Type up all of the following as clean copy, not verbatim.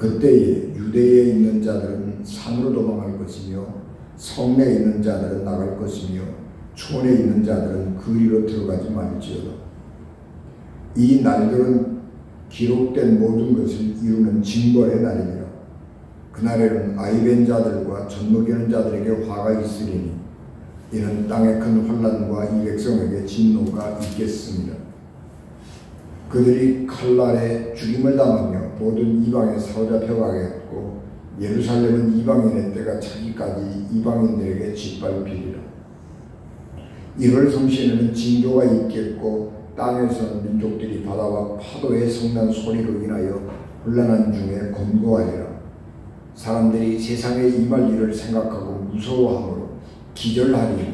그때에 유대에 있는 자들은 산으로 도망할 것이며 성내에 있는 자들은 나갈 것이며 촌에 있는 자들은 그리로 들어가지 말지어다. 이 날들은 기록된 모든 것을 이루는 징벌의 날이니라. 그날에는 아이벤 자들과 젖먹이는 자들에게 화가 있으리니 이는 땅의 큰 환난과 이 백성에게 진노가 있겠습니다. 그들이 칼날에 죽임을 당하며 모든 이방에 사로잡혀가겠고 예루살렘은 이방인의 때가 차기까지 이방인들에게 짓밟히리라. 1월 성신에는 징조가 있겠고 땅에서는 민족들이 바다와 파도의 성난 소리로 인하여 혼란한 중에 곤고하리라. 사람들이 세상에 임할 일을 생각하고 무서워하므로 기절하리니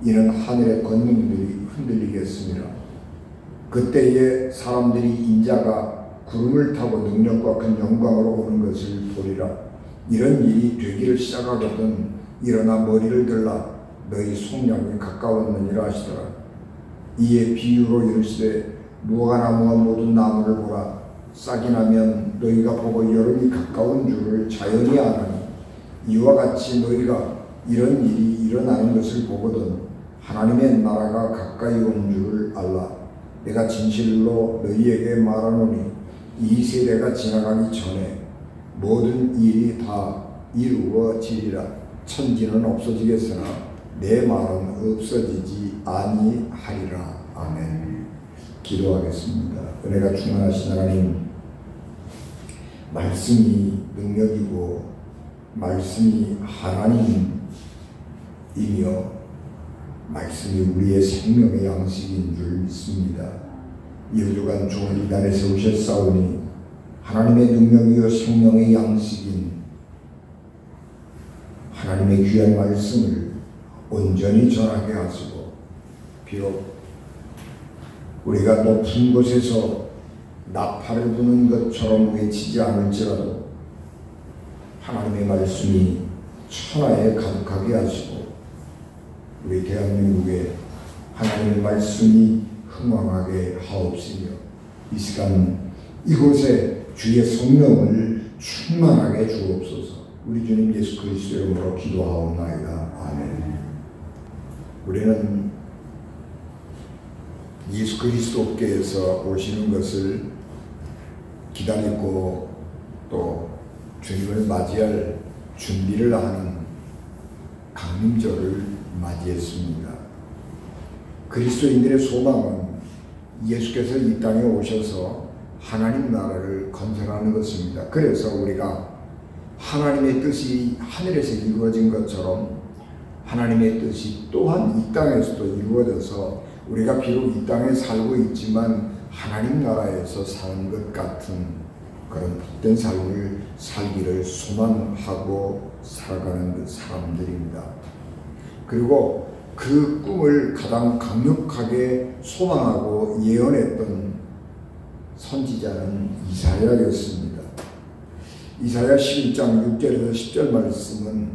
이는 하늘의 권능들이 흔들리겠습니다. 그때에 사람들이 인자가 구름을 타고 능력과 큰 영광으로 오는 것을 보리라. 이런 일이 되기를 시작하거든 일어나 머리를 들라 너희 속량이 가까웠느니라 하시더라. 이에 비유로 이르시되 무화과나무와 모든 나무를 보라. 싹이 나면 너희가 보고 여름이 가까운 줄을 자연히 아나니 이와 같이 너희가 이런 일이 일어나는 것을 보거든 하나님의 나라가 가까이 온 줄을 알라. 내가 진실로 너희에게 말하노니 이 세대가 지나가기 전에 모든 일이 다 이루어지리라. 천지는 없어지겠으나 내 말은 없어지지 아니하리라. 아멘. 기도하겠습니다. 은혜가 충만하신 하나님, 말씀이 능력이고 말씀이 하나님이며 말씀이 우리의 생명의 양식인 줄 믿습니다. 이 우주간 종을 이 단에 세우셨사오니 하나님의 능력이요 생명의 양식인 하나님의 귀한 말씀을 온전히 전하게 하시고, 비록 우리가 높은 곳에서 나팔을 부는 것처럼 외치지 않을지라도 하나님의 말씀이 천하에 가득하게 하시고, 우리 대한민국에 하나님의 말씀이 흥왕하게 하옵시며, 이 시간 이곳에 주의 성령을 충만하게 주옵소서. 우리 주님 예수 그리스도 이름으로 기도하옵나이다. 아멘. 우리는 예수 그리스도께서 오시는 것을 기다리고 또 주님을 맞이할 준비를 하는 강림절을 맞이했습니다. 그리스도인들의 소망은 예수께서 이 땅에 오셔서 하나님 나라를 건설하는 것입니다. 그래서 우리가 하나님의 뜻이 하늘에서 이루어진 것처럼 하나님의 뜻이 또한 이 땅에서도 이루어져서 우리가 비록 이 땅에 살고 있지만 하나님 나라에서 사는 것 같은 그런 복된 삶을 살기를 소망하고 살아가는 사람들입니다. 그리고 그 꿈을 가장 강력하게 소망하고 예언했던 선지자는 이사야였습니다. 이사야 11장 6절에서 10절 말씀은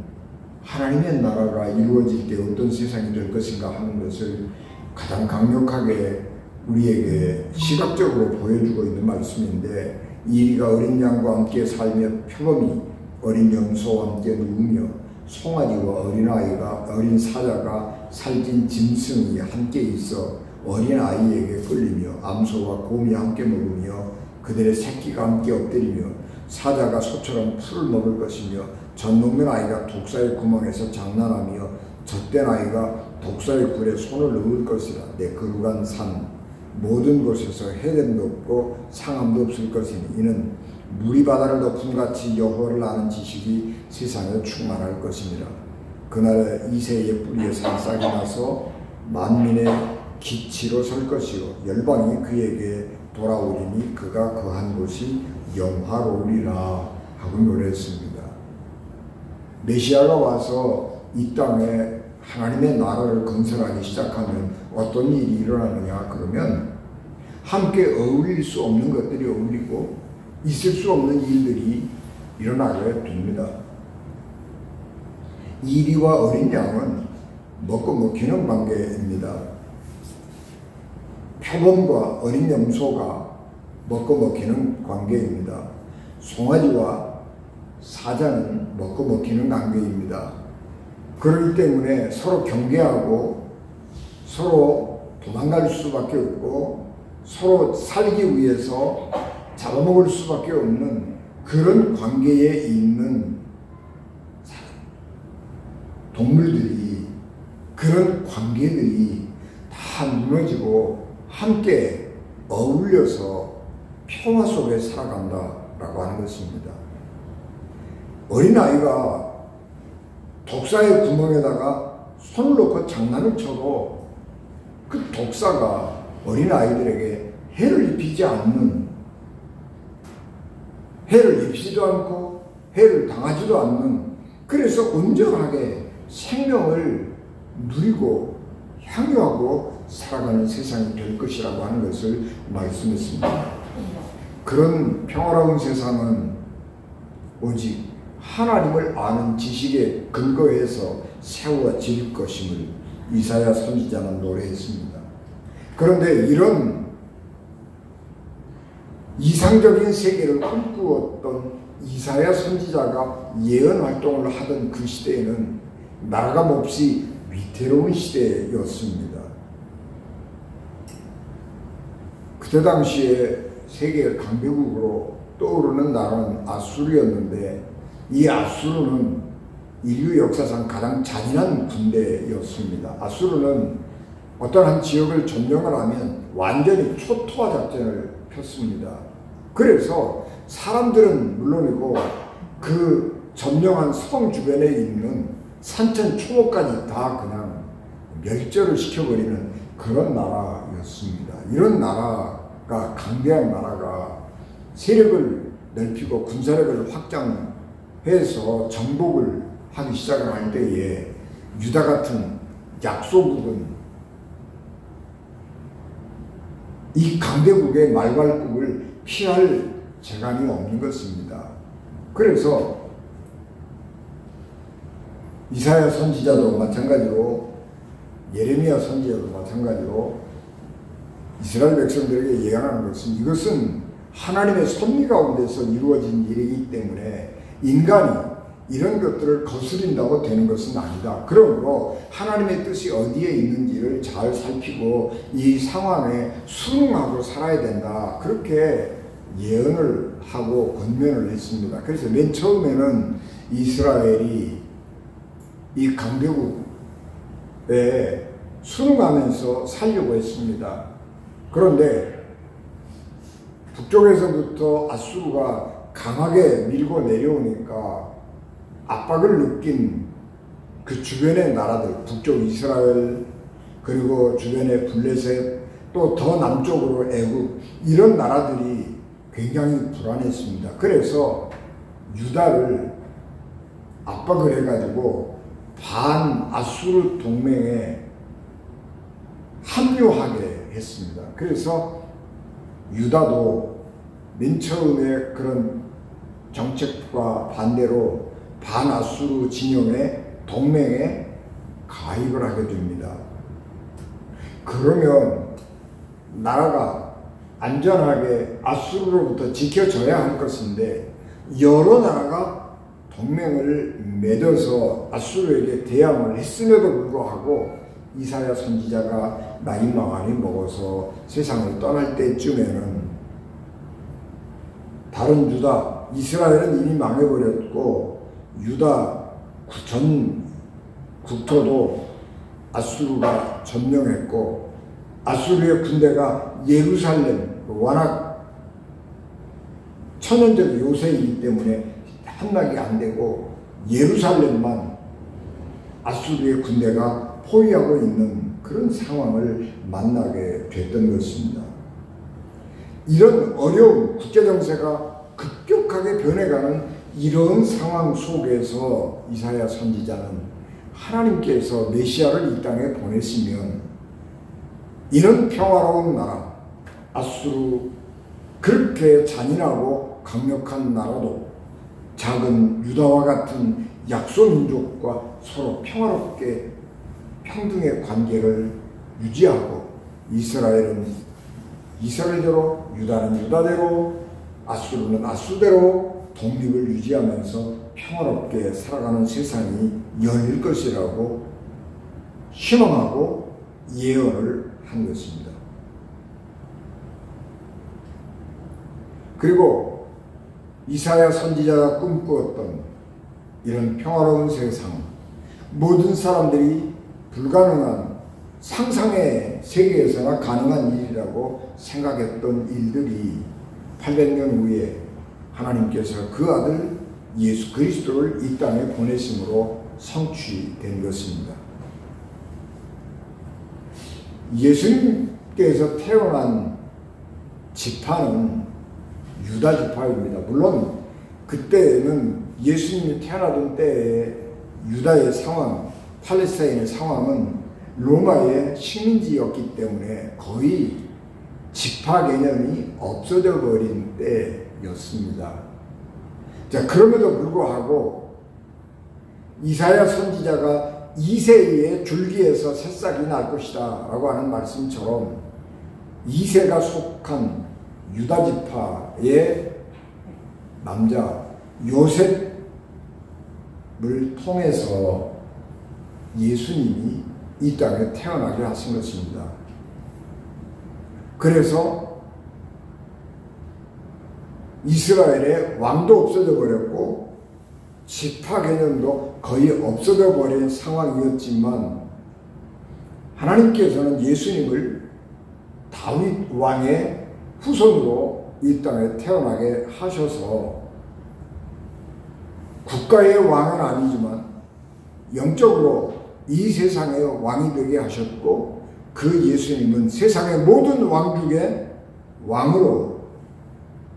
하나님의 나라가 이루어질 때 어떤 세상이 될 것인가 하는 것을 가장 강력하게 우리에게 시각적으로 보여주고 있는 말씀인데, 이리가 어린 양과 함께 살며 표범이 어린 염소와 함께 누우며 송아지와 어린 사자가 살찐 짐승이 함께 있어 어린 아이에게 끌리며 암소와 곰이 함께 먹으며 그들의 새끼가 함께 엎드리며 사자가 소처럼 풀을 먹을 것이며 젖먹는 아이가 독사의 구멍에서 장난하며 젖된 아이가 독사의 굴에 손을 넣을 것이라. 내 거룩한 산 모든 곳에서 해됨도 없고 상함도 없을 것이니 이는 물이 바다를 덮음같이 여호와를 아는 지식이 세상에 충만할 것이니라. 그날에 이새의 뿌리에 산싹이 나서 만민의 기치로 설 것이요 열방이 그에게 돌아오리니 그가 거한 곳이 영화로우리라 하고 노래했습니다. 메시아가 와서 이 땅에 하나님의 나라를 건설하기 시작하면 어떤 일이 일어나느냐 그러면 함께 어울릴 수 없는 것들이 어울리고 있을 수 없는 일들이 일어나게 됩니다. 이리와 어린 양은 먹고 먹히는 관계입니다. 표범과 어린 염소가 먹고 먹히는 관계입니다. 송아지와 사자는 먹고 먹히는 관계입니다. 그렇기 때문에 서로 경계하고 서로 도망갈 수밖에 없고 서로 살기 위해서 잡아먹을 수밖에 없는 그런 관계에 있는 동물들이, 그런 관계들이 다 무너지고 함께 어울려서 평화 속에 살아간다라고 하는 것입니다. 어린아이가 독사의 구멍에다가 손을 놓고 장난을 쳐도 그 독사가 어린아이들에게 해를 입히지 않는, 해를 입히지도 않고 해를 당하지도 않는, 그래서 온전하게 생명을 누리고 향유하고 살아가는 세상이 될 것이라고 하는 것을 말씀했습니다. 그런 평화로운 세상은 오직 하나님을 아는 지식에 근거해서 세워질 것임을 이사야 선지자는 노래했습니다. 그런데 이런 이상적인 세계를 꿈꾸었던 이사야 선지자가 예언 활동을 하던 그 시대에는 나라가 몹시 위태로운 시대였습니다. 그때 당시에 세계 강대국으로 떠오르는 나라는 아수르였는데, 이 아수르는 인류 역사상 가장 잔인한 군대였습니다. 아수르는 어떤 한 지역을 점령을 하면 완전히 초토화 작전을 폈습니다. 그래서 사람들은 물론이고 그 점령한 성 주변에 있는 산천 초목까지 다 그냥 멸절을 시켜버리는 그런 나라였습니다. 이런 나라가, 강대한 나라가 세력을 넓히고 군사력을 확장해서 정복을 하기 시작할 때에 유다 같은 약소국은 이 강대국의 말발국을 피할 재간이 없는 것입니다. 그래서 이사야 선지자도 마찬가지로, 예레미야 선지자도 마찬가지로 이스라엘 백성들에게 예언하는 것은, 이것은 하나님의 섭리 가운데서 이루어진 일이기 때문에 인간이 이런 것들을 거스린다고 되는 것은 아니다. 그러므로 하나님의 뜻이 어디에 있는지를 잘 살피고 이 상황에 순응하고 살아야 된다. 그렇게 예언을 하고 권면을 했습니다. 그래서 맨 처음에는 이스라엘이 이 강대국에 순응하면서 살려고 했습니다. 그런데 북쪽에서부터 아수르가 강하게 밀고 내려오니까 압박을 느낀 그 주변의 나라들, 북쪽 이스라엘, 그리고 주변의 블레셋, 또 더 남쪽으로 애굽, 이런 나라들이 굉장히 불안했습니다. 그래서 유다를 압박을 해가지고 반아수르 동맹에 합류하게 했습니다. 그래서 유다도 맨 처음에 그런 정책과 반대로 반아수르 진영의 동맹에 가입을 하게 됩니다. 그러면 나라가 안전하게 아수르로부터 지켜져야 할 것인데, 여러 나라가 동맹을 맺어서 아수르에게 대항을 했음에도 불구하고 이사야 선지자가 나이 많이 먹어서 세상을 떠날 때쯤에는 다른 유다, 이스라엘은 이미 망해버렸고 유다 전 국토도 아수르가 점령했고, 아수르의 군대가 예루살렘, 워낙 천연적 요새이기 때문에 함락이 안 되고 예루살렘만 아수르의 군대가 포위하고 있는 그런 상황을 만나게 됐던 것입니다. 이런 어려운 국제정세가 급격하게 변해가는 이런 상황 속에서 이사야 선지자는 하나님께서 메시아를 이 땅에 보내시면 이런 평화로운 나라, 아수르, 그렇게 잔인하고 강력한 나라도 작은 유다와 같은 약소민족과 서로 평화롭게 평등의 관계를 유지하고, 이스라엘은 이스라엘대로, 유다는 유다대로, 아수르는 아수르대로 독립을 유지하면서 평화롭게 살아가는 세상이 열릴 것이라고 희망하고 예언을 한 것입니다. 그리고 이사야 선지자가 꿈꾸었던 이런 평화로운 세상, 모든 사람들이 불가능한 상상의 세계에서나 가능한 일이라고 생각했던 일들이 800년 후에 하나님께서 그 아들 예수 그리스도를 이 땅에 보내심으로 성취된 것입니다. 예수님께서 태어난 지파는 유다 지파입니다. 물론 그때는 예수님이 태어나던 때의 유다의 상황, 팔레스타인의 상황은 로마의 식민지였기 때문에 거의 지파 개념이 없어져 버린 때였습니다. 자, 그럼에도 불구하고 이사야 선지자가 2세의 줄기에서 새싹이 날 것이다 라고 하는 말씀처럼 2세가 속한 유다 지파의 남자 요셉을 통해서 예수님이 이 땅에 태어나게 하신 것입니다. 그래서 이스라엘의 왕도 없어져 버렸고 지파 개념도 거의 없어져 버린 상황이었지만, 하나님께서는 예수님을 다윗 왕의 후손으로 이 땅에 태어나게 하셔서 국가의 왕은 아니지만 영적으로 이 세상의 왕이 되게 하셨고, 그 예수님은 세상의 모든 왕 중에 왕으로,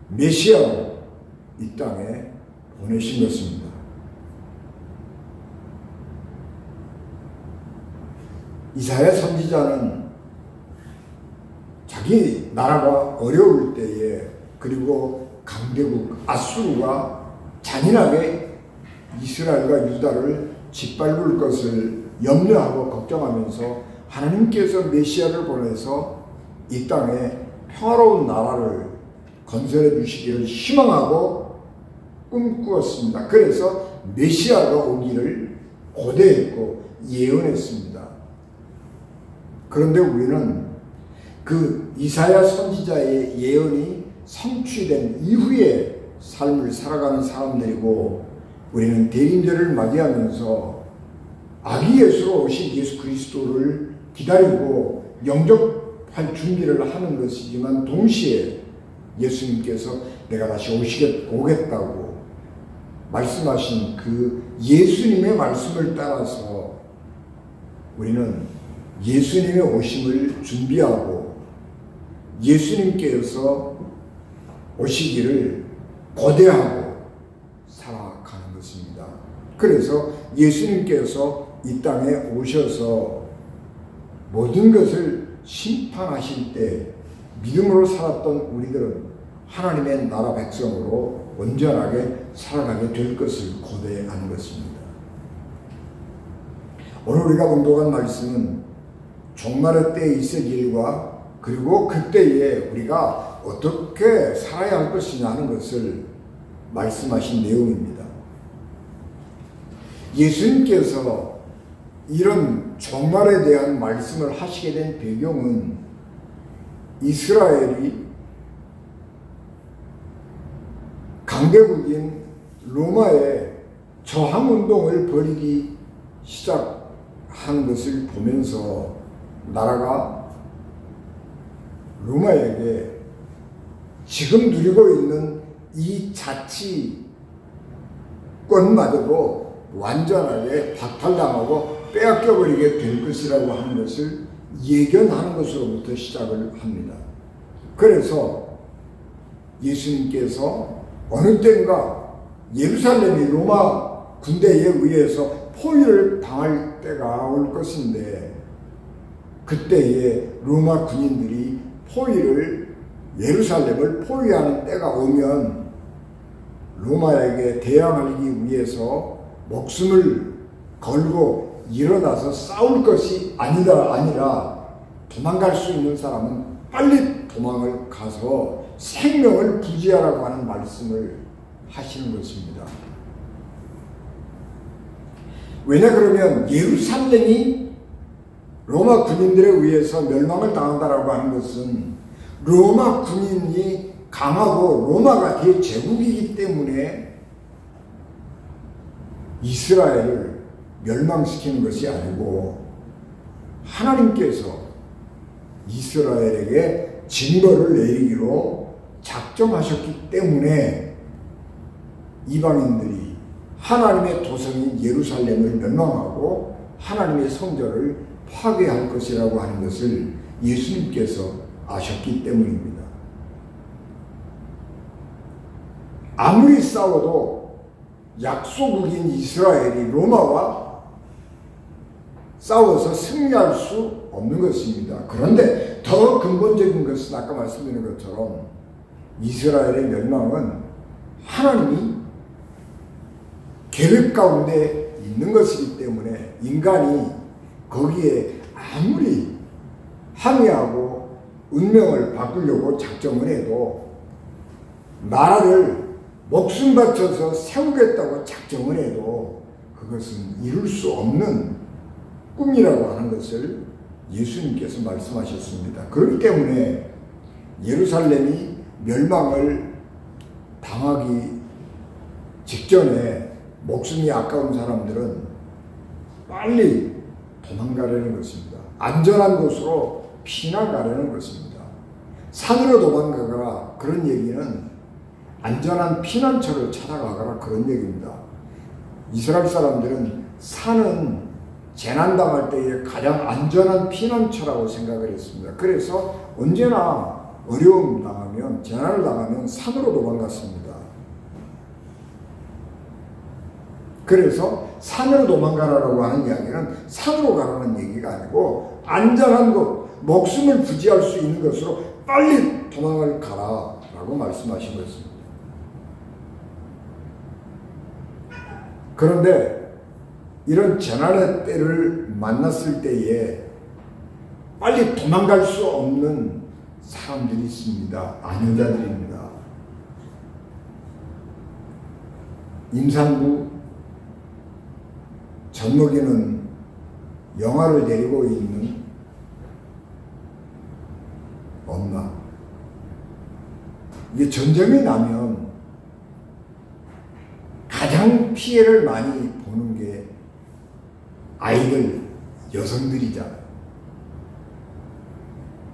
메시아로 이 땅에 보내신 것입니다. 이사야 선지자는 자기 나라가 어려울 때에, 그리고 강대국 아수르가 잔인하게 이스라엘과 유다를 짓밟을 것을 염려하고 걱정하면서 하나님께서 메시아를 보내서 이 땅에 평화로운 나라를 건설해 주시기를 희망하고 꿈꾸었습니다. 그래서 메시아가 오기를 고대했고 예언했습니다. 그런데 우리는 그 이사야 선지자의 예언이 성취된 이후의 삶을 살아가는 사람들이고, 우리는 대림절을 맞이하면서 아기 예수로 오신 예수 그리스도를 기다리고 영접할 준비를 하는 것이지만, 동시에 예수님께서 내가 다시 오겠다고 말씀하신 그 예수님의 말씀을 따라서 우리는 예수님의 오심을 준비하고 예수님께서 오시기를 고대하고 살아가는 것입니다. 그래서 예수님께서 이 땅에 오셔서 모든 것을 심판하실 때 믿음으로 살았던 우리들은 하나님의 나라 백성으로 온전하게 살아가게 될 것을 고대하는 것입니다. 오늘 우리가 공독한 말씀은 종말의 때에 있을 일과, 그리고 그때에 우리가 어떻게 살아야 할 것이냐 하는 것을 말씀하신 내용입니다. 예수님께서 이런 종말에 대한 말씀을 하시게 된 배경은 이스라엘이 강대국인 로마의 저항운동을 벌이기 시작한 것을 보면서 나라가 로마에게 지금 누리고 있는 이 자치권마저도 완전하게 박탈당하고 빼앗겨버리게 될 것이라고 하는 것을 예견하는 것으로부터 시작을 합니다. 그래서 예수님께서 어느 때인가 예루살렘이 로마 군대에 의해서 포위를 당할 때가 올 것인데, 그때에 로마 군인들이 예루살렘을 포위하는 때가 오면 로마에게 대항하기 위해서 목숨을 걸고 일어나서 싸울 것이 아니라 도망갈 수 있는 사람은 빨리 도망을 가서 생명을 부지하라고 하는 말씀을 하시는 것입니다. 왜냐 그러면 예루살렘이 로마 군인들에 의해서 멸망을 당한다라고 하는 것은 로마 군인이 강하고 로마가 대제국이기 때문에 이스라엘을 멸망시키는 것이 아니고, 하나님께서 이스라엘에게 징벌을 내리기로 작정하셨기 때문에 이방인들이 하나님의 도성인 예루살렘을 멸망하고 하나님의 성전을 파괴할 것이라고 하는 것을 예수님께서 아셨기 때문입니다. 아무리 싸워도 약소국인 이스라엘이 로마와 싸워서 승리할 수 없는 것입니다. 그런데 더 근본적인 것은 아까 말씀드린 것처럼 이스라엘의 멸망은 하나님이 계획 가운데 있는 것이기 때문에 인간이 거기에 아무리 항의하고 운명을 바꾸려고 작정을 해도, 나라를 목숨 바쳐서 세우겠다고 작정을 해도 그것은 이룰 수 없는 꿈이라고 하는 것을 예수님께서 말씀하셨습니다. 그렇기 때문에 예루살렘이 멸망을 당하기 직전에 목숨이 아까운 사람들은 빨리 도망가려는 것입니다. 안전한 곳으로 피난가려는 것입니다. 산으로 도망가거라 그런 얘기는 안전한 피난처를 찾아가거라 그런 얘기입니다. 이스라엘 사람들은 산은 재난당할 때에 가장 안전한 피난처라고 생각을 했습니다. 그래서 언제나 어려움 당하면, 재난을 당하면 산으로 도망갔습니다. 그래서 산으로 도망가라라고 하는 이야기는 산으로 가라는 얘기가 아니고 안전한 곳, 목숨을 부지할 수 있는 것으로 빨리 도망을 가라라고 말씀하신 것입니다. 그런데 이런 재난의 때를 만났을 때에 빨리 도망갈 수 없는 사람들이 있습니다. 안여자들입니다. 임산부, 젖먹이는 영아를 데리고 있는 엄마. 이게 전쟁이 나면 가장 피해를 많이 보는 게 아이들, 여성들이잖아요.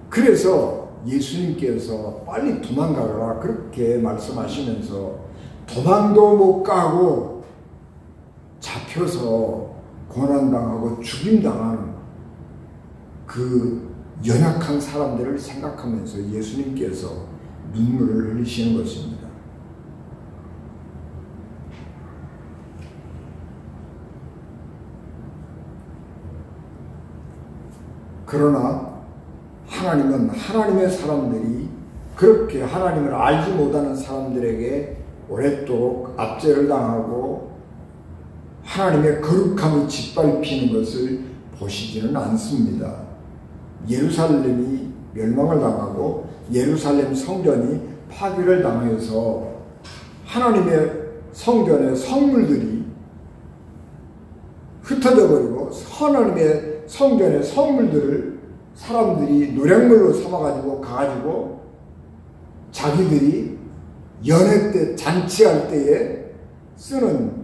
그래서 예수님께서 빨리 도망가라 그렇게 말씀하시면서 도망도 못 가고 잡혀서 고난당하고 죽임당하는 그 연약한 사람들을 생각하면서 예수님께서 눈물을 흘리시는 것입니다. 그러나 하나님은 하나님의 사람들이 그렇게 하나님을 알지 못하는 사람들에게 오랫도록 압제를 당하고 하나님의 거룩함이 짓밟히는 것을 보시지는 않습니다. 예루살렘이 멸망을 당하고 예루살렘 성전이 파괴를 당해서 하나님의 성전의 성물들이 흩어져 버리고 하나님의 성전의 성물들을 사람들이 노략물로 삼아가지고 가가지고 자기들이 연회 때 잔치할 때에 쓰는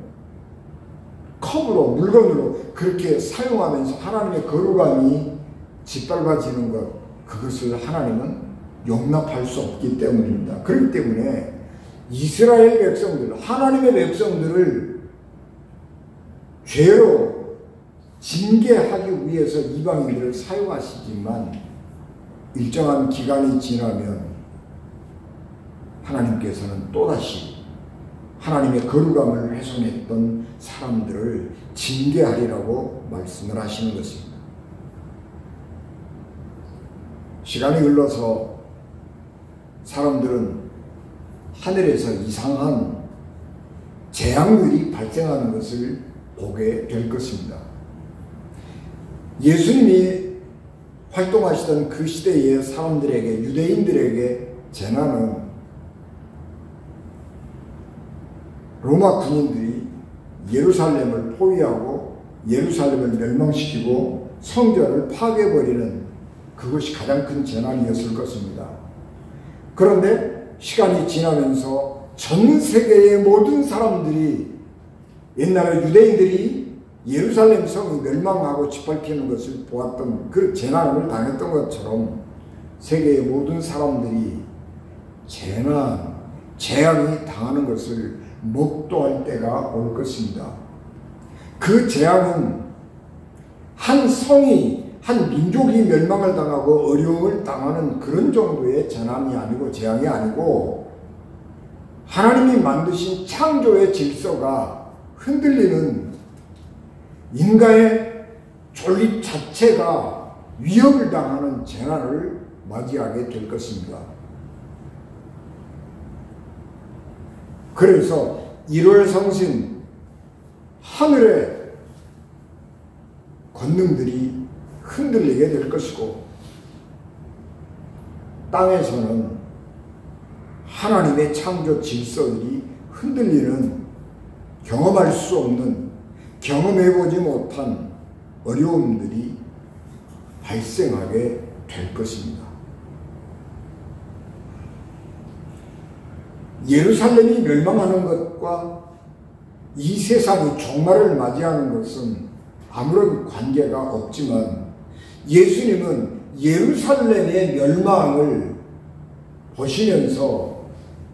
컵으로 물건으로 그렇게 사용하면서 하나님의 거룩함이 짓밟아지는 것, 그것을 하나님은 용납할 수 없기 때문입니다. 그렇기 때문에 이스라엘 백성들, 하나님의 백성들을 죄로 징계하기 위해서 이방인들을 사용하시지만 일정한 기간이 지나면 하나님께서는 또다시 하나님의 거룩함을 훼손했던 사람들을 징계하리라고 말씀을 하시는 것입니다. 시간이 흘러서 사람들은 하늘에서 이상한 재앙들이 발생하는 것을 보게 될 것입니다. 예수님이 활동하시던 그 시대의 사람들에게, 유대인들에게 재난은 로마 군인들이 예루살렘을 포위하고 예루살렘을 멸망시키고 성전을 파괴해버리는 그것이 가장 큰 재난이었을 것입니다. 그런데 시간이 지나면서 전 세계의 모든 사람들이 옛날에 유대인들이 예루살렘 성이 멸망하고 짓밟히는 것을 보았던 그 재난을 당했던 것처럼 세계의 모든 사람들이 재난, 재앙이 당하는 것을 목도할 때가 올 것입니다. 그 재앙은 한 성이, 한 민족이 멸망을 당하고 어려움을 당하는 그런 정도의 재난이 아니고 재앙이 아니고 하나님이 만드신 창조의 질서가 흔들리는 인간의 존립 자체가 위협을 당하는 재난을 맞이하게 될 것입니다. 그래서 1월 성신 하늘의 권능들이 흔들리게 될 것이고 땅에서는 하나님의 창조 질서들이 흔들리는 경험할 수 없는, 경험해보지 못한 어려움들이 발생하게 될 것입니다. 예루살렘이 멸망하는 것과 이 세상이 종말을 맞이하는 것은 아무런 관계가 없지만 예수님은 예루살렘의 멸망을 보시면서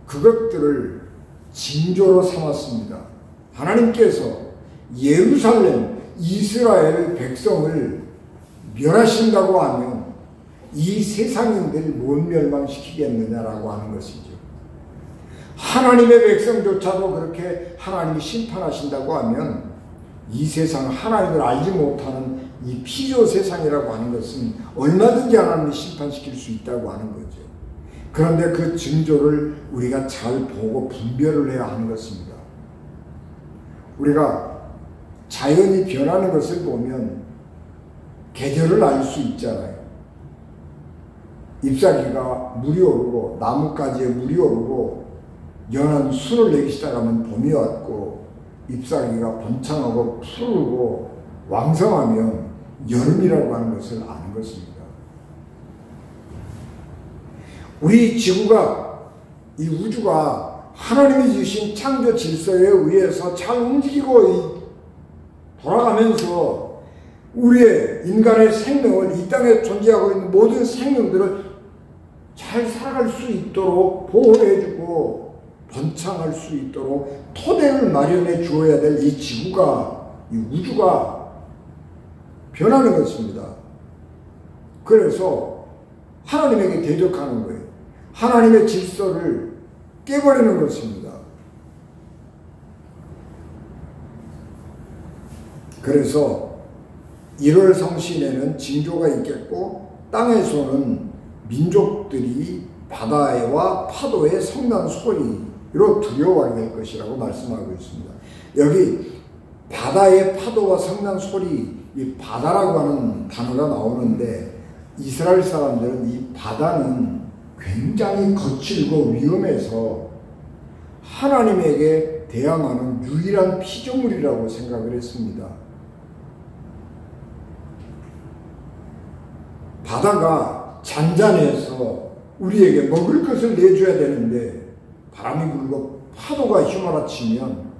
그것들을 징조로 삼았습니다. 하나님께서 예루살렘, 이스라엘 백성을 멸하신다고 하면 이 세상인들 못 멸망시키겠느냐라고 하는 것이죠. 하나님의 백성조차도 그렇게 하나님이 심판하신다고 하면 이 세상 하나님을 알지 못하는 이 피조 세상이라고 하는 것은 얼마든지 하나님이 심판시킬 수 있다고 하는 거죠. 그런데 그 징조를 우리가 잘 보고 분별을 해야 하는 것입니다. 우리가 자연이 변하는 것을 보면 계절을 알 수 있잖아요. 잎사귀가 물이 오르고 나뭇가지에 물이 오르고 연한 순을 내기 시작하면 봄이 왔고, 잎사귀가 번창하고 푸르고 왕성하면 여름이라고 하는 것을 아는 것입니다. 우리 지구가, 이 우주가 하나님이 주신 창조 질서에 의해서 잘 움직이고 돌아가면서 우리의 인간의 생명을, 이 땅에 존재하고 있는 모든 생명들을 잘 살아갈 수 있도록 보호해주고 번창할 수 있도록 토대를 마련해 주어야 될 이 지구가, 이 우주가 변하는 것입니다. 그래서 하나님에게 대적하는 거예요. 하나님의 질서를 깨버리는 것입니다. 그래서 1월 성신에는 징조가 있겠고, 땅에서는 민족들이 바다와 파도의 성난 소리로 두려워하게 될 것이라고 말씀하고 있습니다. 여기 바다의 파도와 성난 소리, 이 바다라고 하는 단어가 나오는데, 이스라엘 사람들은 이 바다는 굉장히 거칠고 위험해서 하나님에게 대항하는 유일한 피조물이라고 생각을 했습니다. 바다가 잔잔해서 우리에게 먹을 것을 내줘야 되는데, 바람이 불고 파도가 휘몰아치면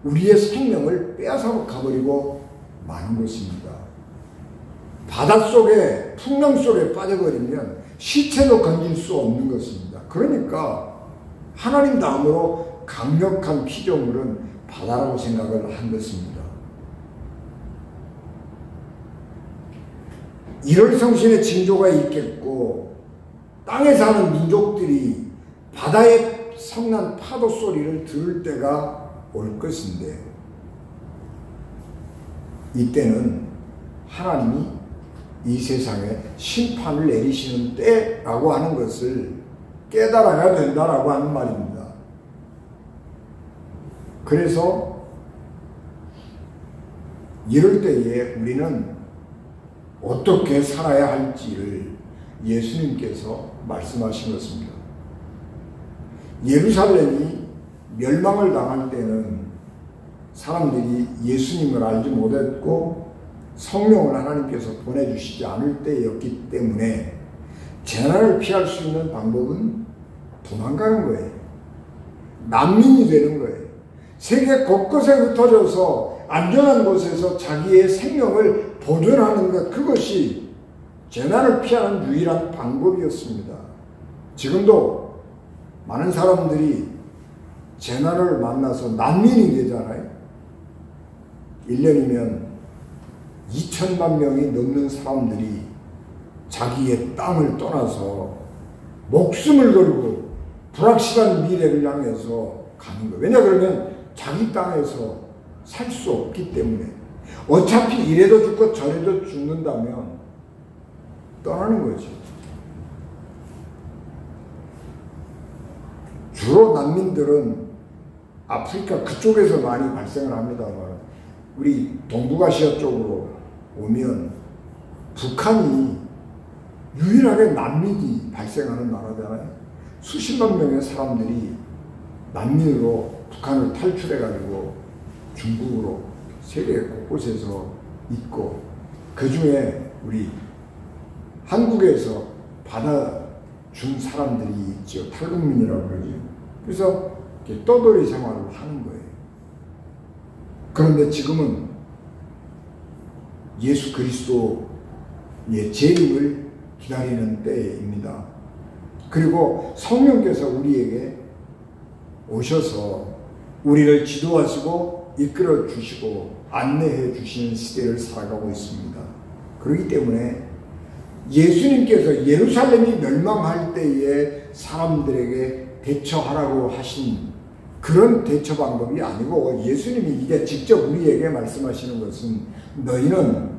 우리의 생명을 빼앗아 가버리고 마는 것입니다. 바닷속에, 풍랑 속에 빠져버리면 시체도 건질 수 없는 것입니다. 그러니까 하나님 다음으로 강력한 피조물은 바다라고 생각을 한 것입니다. 1월 성신의 징조가 있겠고, 땅에 사는 민족들이 바다의 성난 파도 소리를 들을 때가 올 것인데, 이때는 하나님이 이 세상에 심판을 내리시는 때라고 하는 것을 깨달아야 된다라고 하는 말입니다. 그래서 이럴 때에 우리는 어떻게 살아야 할지를 예수님께서 말씀하신 것입니다. 예루살렘이 멸망을 당할 때는 사람들이 예수님을 알지 못했고 성령을 하나님께서 보내주시지 않을 때였기 때문에 재난을 피할 수 있는 방법은 도망가는 거예요. 난민이 되는 거예요. 세계 곳곳에 흩어져서 안전한 곳에서 자기의 생명을 보존하는 것, 그것이 재난을 피하는 유일한 방법이었습니다. 지금도 많은 사람들이 재난을 만나서 난민이 되잖아요. 1년이면 2천만 명이 넘는 사람들이 자기의 땅을 떠나서 목숨을 걸고 불확실한 미래를 향해서 가는 거예요. 왜냐 그러면 자기 땅에서 살 수 없기 때문에, 어차피 이래도 죽고 저래도 죽는다면 떠나는 거죠. 주로 난민들은 아프리카 그쪽에서 많이 발생을 합니다만, 우리 동북아시아 쪽으로 오면 북한이 유일하게 난민이 발생하는 나라잖아요. 수십만 명의 사람들이 난민으로 북한을 탈출해가지고 중국으로 세계 곳곳에서 있고, 그 중에 우리 한국에서 받아준 사람들이 있죠. 탈북민이라고 그러죠. 그래서 이렇게 떠돌이 생활을 하는 거예요. 그런데 지금은 예수 그리스도의 재림을 기다리는 때입니다. 그리고 성령께서 우리에게 오셔서 우리를 지도하시고 이끌어 주시고 안내해 주시는 시대를 살아가고 있습니다. 그렇기 때문에 예수님께서 예루살렘이 멸망할 때에 사람들에게 대처하라고 하신 그런 대처 방법이 아니고 예수님이 이게 직접 우리에게 말씀하시는 것은 너희는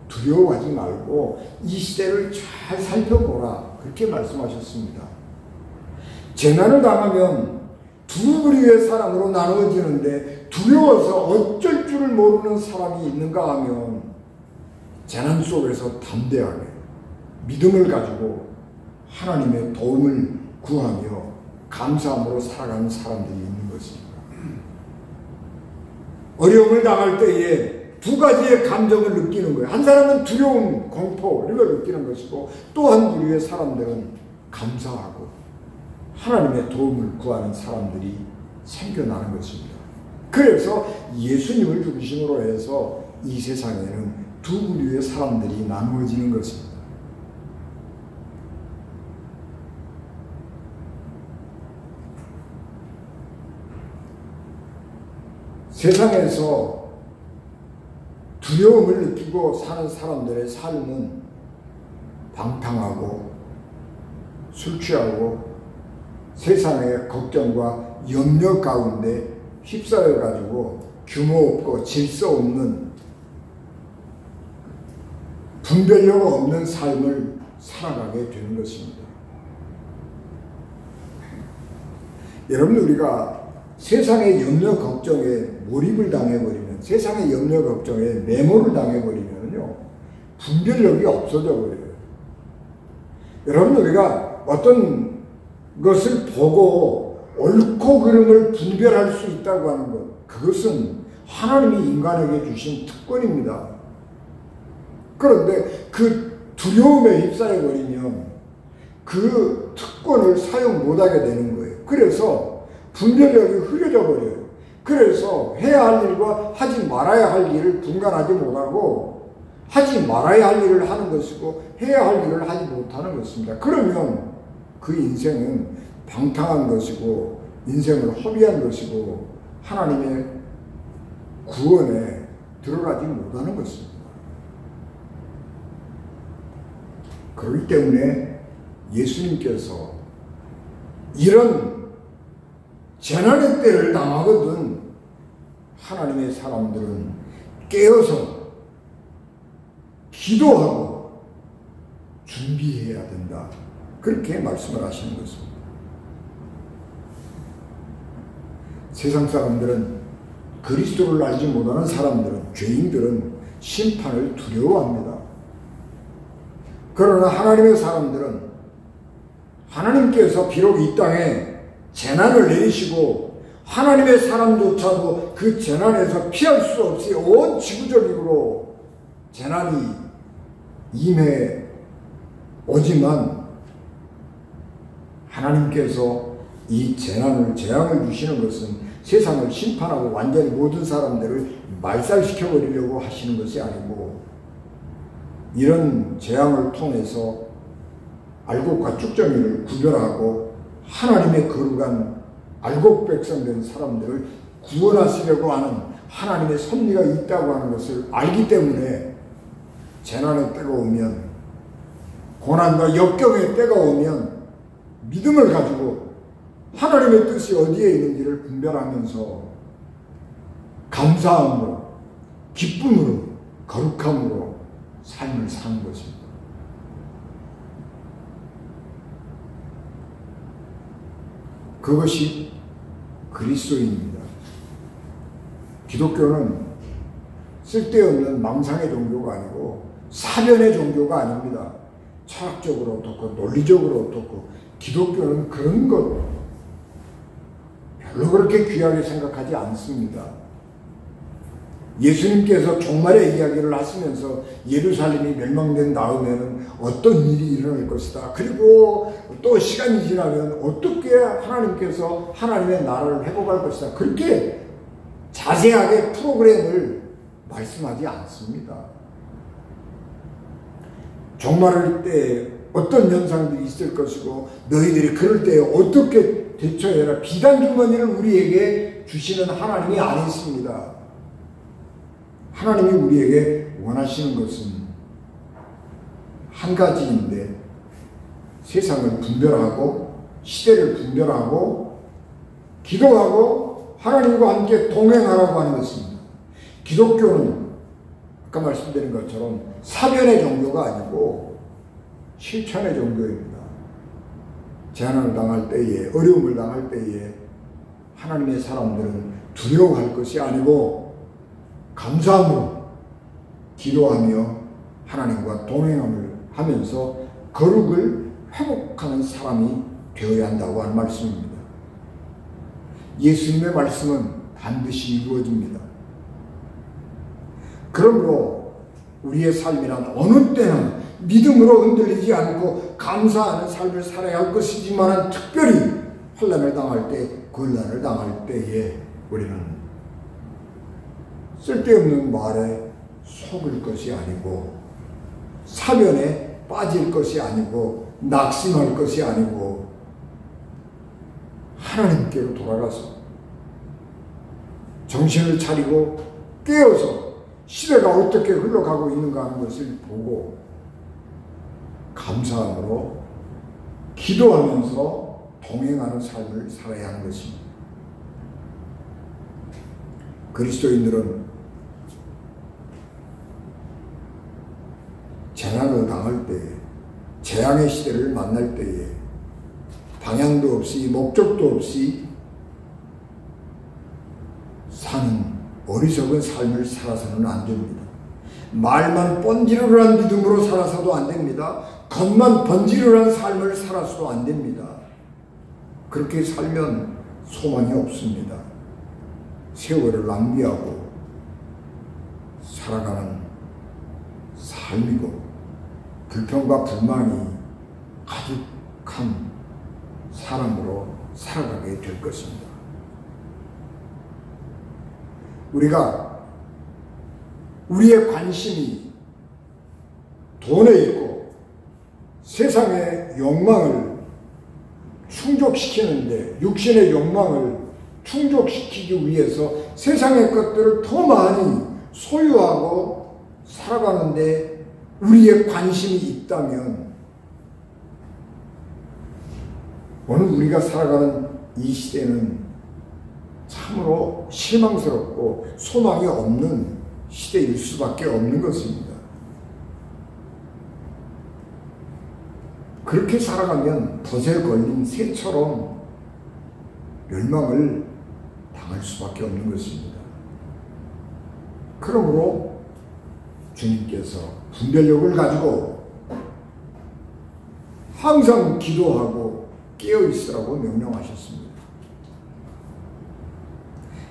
두려워하지 말고 이 시대를 잘 살펴보라 그렇게 말씀하셨습니다. 재난을 당하면 두 부류의 사람으로 나누어지는데 두려워서 어쩔 줄을 모르는 사람이 있는가 하면 재난 속에서 담대하게 믿음을 가지고 하나님의 도움을 구하며 감사함으로 살아가는 사람들이 있는 것입니다. 어려움을 당할 때에 두 가지의 감정을 느끼는 거예요. 한 사람은 두려움, 공포 이런 걸 느끼는 것이고 또 한 부류의 사람들은 감사하고 하나님의 도움을 구하는 사람들이 생겨나는 것입니다. 그래서 예수님을 중심으로 해서 이 세상에는 두 부류의 사람들이 나누어지는 것입니다. 세상에서 두려움을 느끼고 사는 사람들의 삶은 방탕하고 술 취하고 세상의 걱정과 염려 가운데 휩싸여 가지고 규모 없고 질서 없는 분별력 없는 삶을 살아가게 되는 것입니다. 여러분 우리가 세상의 염려 걱정에 몰입을 당해버리면 세상의 염려 걱정에 매몰을 당해버리면요 분별력이 없어져 버려요. 여러분 우리가 어떤 것을 보고 옳고 그름을 분별할 수 있다고 하는 것 그것은 하나님이 인간에게 주신 특권입니다. 그런데 그 두려움에 휩싸여 버리면 그 특권을 사용 못하게 되는 거예요. 그래서 분별력이 흐려져 버려요. 그래서 해야 할 일과 하지 말아야 할 일을 분간하지 못하고 하지 말아야 할 일을 하는 것이고 해야 할 일을 하지 못하는 것입니다. 그러면 그 인생은 방탕한 것이고 인생을 허비한 것이고 하나님의 구원에 들어가지 못하는 것입니다. 그렇기 때문에 예수님께서 이런 재난의 때를 당하거든 하나님의 사람들은 깨어서 기도하고 준비해야 된다. 그렇게 말씀을 하시는 것입니다. 세상 사람들은 그리스도를 알지 못하는 사람들은 죄인들은 심판을 두려워합니다. 그러나 하나님의 사람들은 하나님께서 비록 이 땅에 재난을 내리시고 하나님의 사람조차도 그 재난에서 피할 수 없이 온 지구적으로 재난이 임해 오지만 하나님께서 이 재난을 재앙을 주시는 것은 세상을 심판하고 완전히 모든 사람들을 말살시켜버리려고 하시는 것이 아니고 이런 재앙을 통해서 알곡과 쭉정이를 구별하고 하나님의 거룩한 알곡 백성된 사람들을 구원하시려고 하는 하나님의 섭리가 있다고 하는 것을 알기 때문에 재난의 때가 오면 고난과 역경의 때가 오면 믿음을 가지고 하나님의 뜻이 어디에 있는지를 분별하면서 감사함으로 기쁨으로 거룩함으로 삶을 사는 것입니다. 그것이 그리스도인입니다. 기독교는 쓸데없는 망상의 종교가 아니고 사변의 종교가 아닙니다. 철학적으로 어떻고 논리적으로 어떻고 기독교는 그런 것 별로 그렇게 귀하게 생각하지 않습니다. 예수님께서 종말의 이야기를 하시면서 예루살렘이 멸망된 다음에는 어떤 일이 일어날 것이다. 그리고 또 시간이 지나면 어떻게 하나님께서 하나님의 나라를 회복할 것이다. 그렇게 자세하게 프로그램을 말씀하지 않습니다. 종말할 때 어떤 현상들이 있을 것이고 너희들이 그럴 때 어떻게 대처해라. 비단 주머니를 우리에게 주시는 하나님이 아니십니다. 하나님이 우리에게 원하시는 것은 한 가지인데 세상을 분별하고 시대를 분별하고 기도하고 하나님과 함께 동행하라고 하는 것입니다. 기독교는 아까 말씀드린 것처럼 사변의 종교가 아니고 실천의 종교입니다. 재난을 당할 때에, 어려움을 당할 때에 하나님의 사람들은 두려워할 것이 아니고 감사함으로 기도하며 하나님과 동행함을 하면서 거룩을 회복하는 사람이 되어야 한다고 하는 말씀입니다. 예수님의 말씀은 반드시 이루어집니다. 그러므로 우리의 삶이란 어느 때나 믿음으로 흔들리지 않고 감사하는 삶을 살아야 할 것이지만 특별히 환난을 당할 때, 곤란을 당할 때에 우리는 쓸데없는 말에 속을 것이 아니고 사변에 빠질 것이 아니고 낙심할 것이 아니고 하나님께로 돌아가서 정신을 차리고 깨어서 시대가 어떻게 흘러가고 있는가 하는 것을 보고 감사함으로 기도하면서 동행하는 삶을 살아야 하는 것입니다. 그리스도인들은 재난을 당할 때에, 재앙의 시대를 만날 때에 방향도 없이 목적도 없이 사는 어리석은 삶을 살아서는 안 됩니다. 말만 번지르르한 믿음으로 살아서도 안 됩니다. 겉만 번지르르한 삶을 살아서도 안 됩니다. 그렇게 살면 소망이 없습니다. 세월을 낭비하고 살아가는 삶이고 불평과 불만이 가득한 사람으로 살아가게 될 것입니다. 우리가 우리의 관심이 돈에 있고 세상의 욕망을 충족시키는데 육신의 욕망을 충족시키기 위해서 세상의 것들을 더 많이 소유하고 살아가는데 우리의 관심이 있다면 오늘 우리가 살아가는 이 시대는 참으로 실망스럽고 소망이 없는 시대일 수밖에 없는 것입니다. 그렇게 살아가면 덫에 걸린 새처럼 멸망을 당할 수밖에 없는 것입니다. 그러므로 주님께서 분별력을 가지고 항상 기도하고 깨어있으라고 명령하셨습니다.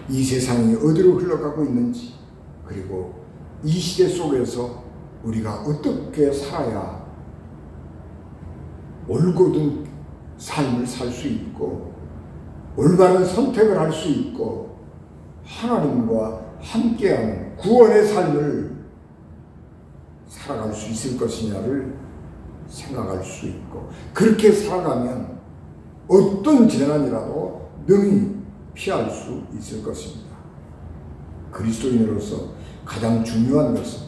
이 세상이 어디로 흘러가고 있는지, 그리고 이 시대 속에서 우리가 어떻게 살아야 올곧은 삶을 살 수 있고 올바른 선택을 할 수 있고 하나님과 함께하는 구원의 삶을 살아갈 수 있을 것이냐를 생각할 수 있고, 그렇게 살아가면 어떤 재난이라도 능히 피할 수 있을 것입니다. 그리스도인으로서 가장 중요한 것은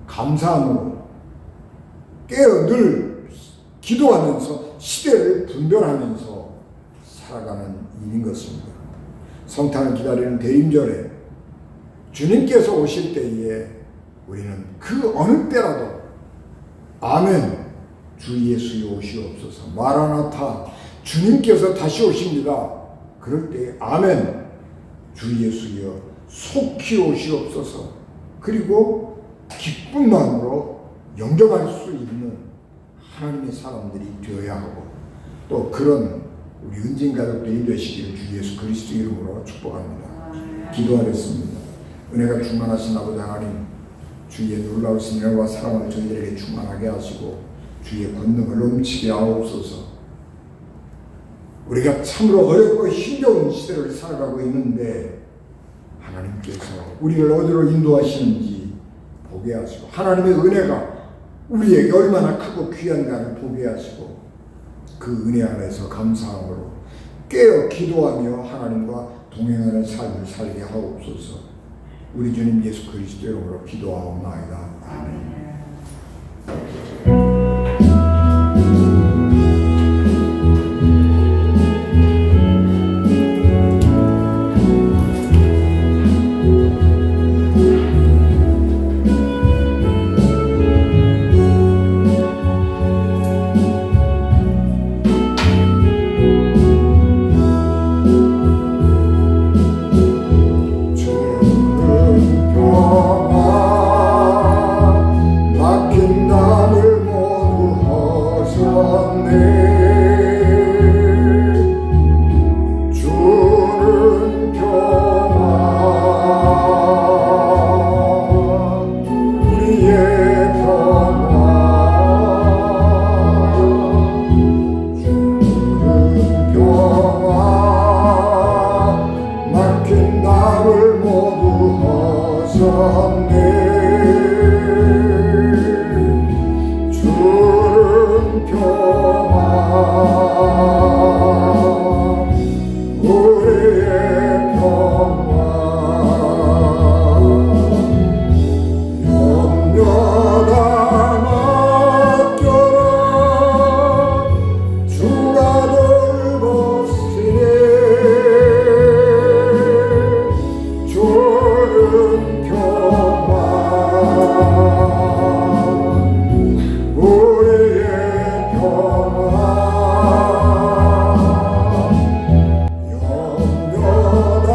감사함으로 깨어 늘 기도하면서 시대를 분별하면서 살아가는 일인 것입니다. 성탄을 기다리는 대임절에 주님께서 오실 때에 우리는 그 어느 때라도 아멘, 주 예수여 오시옵소서, 마라나타, 주님께서 다시 오십니다. 그럴 때 아멘, 주 예수여 속히 오시옵소서, 그리고 기쁜 마음으로 영접할 수 있는 하나님의 사람들이 되어야 하고, 또 그런 우리 은진 가족들이 되시기를 주 예수 그리스도 이름으로 축복합니다. 기도하겠습니다. 은혜가 충만하신 아버지 하나님, 주의 놀라우신 은혜와 사랑을 저희들에게 충만하게 하시고 주의 권능을 넘치게 하옵소서. 우리가 참으로 어렵고 힘겨운 시대를 살아가고 있는데 하나님께서 우리를 어디로 인도하시는지 보게 하시고, 하나님의 은혜가 우리에게 얼마나 크고 귀한가를 보게 하시고, 그 은혜 안에서 감사함으로 깨어 기도하며 하나님과 동행하는 삶을 살게 하옵소서. 우리 주님 예수 그리스도 이름으로 기도하옵나이다. 아멘. 모두 하셨네. 주는 평화 우리의 평화 염려다 맡겨라 주가 돌보시네. 주는 평화 우리의 평화 염려다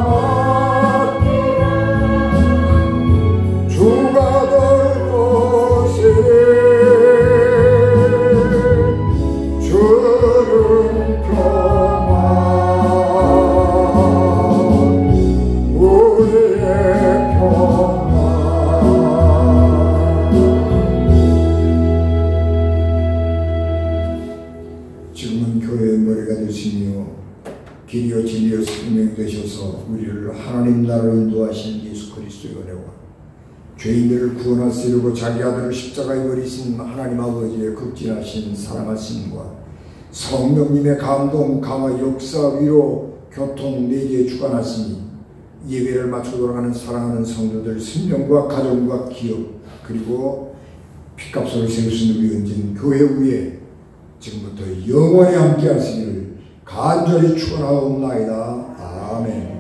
맡겨라 주가 돌보시네. 주는 평화 우리의 평화. 지금은 교회의 머리가 되시며 길이요 진리요 생명 되셔서 우리를 하나님 나라로 인도하신 예수 그리스도의 은혜와 죄인들을 구원하시려고 자기 아들을 십자가에 버리신 하나님 아버지의 극진하신 사랑하심과 성령님의 감동, 강화, 역사, 위로, 교통, 내지에 주관하시니 예배를 마치고 돌아가는 사랑하는 성도들 생명과 가정과 기업 그리고 핏값으로 세우신 우리 은진 교회 위에 지금부터 영원히 함께 하시기를 간절히 축원하옵나이다. 아멘.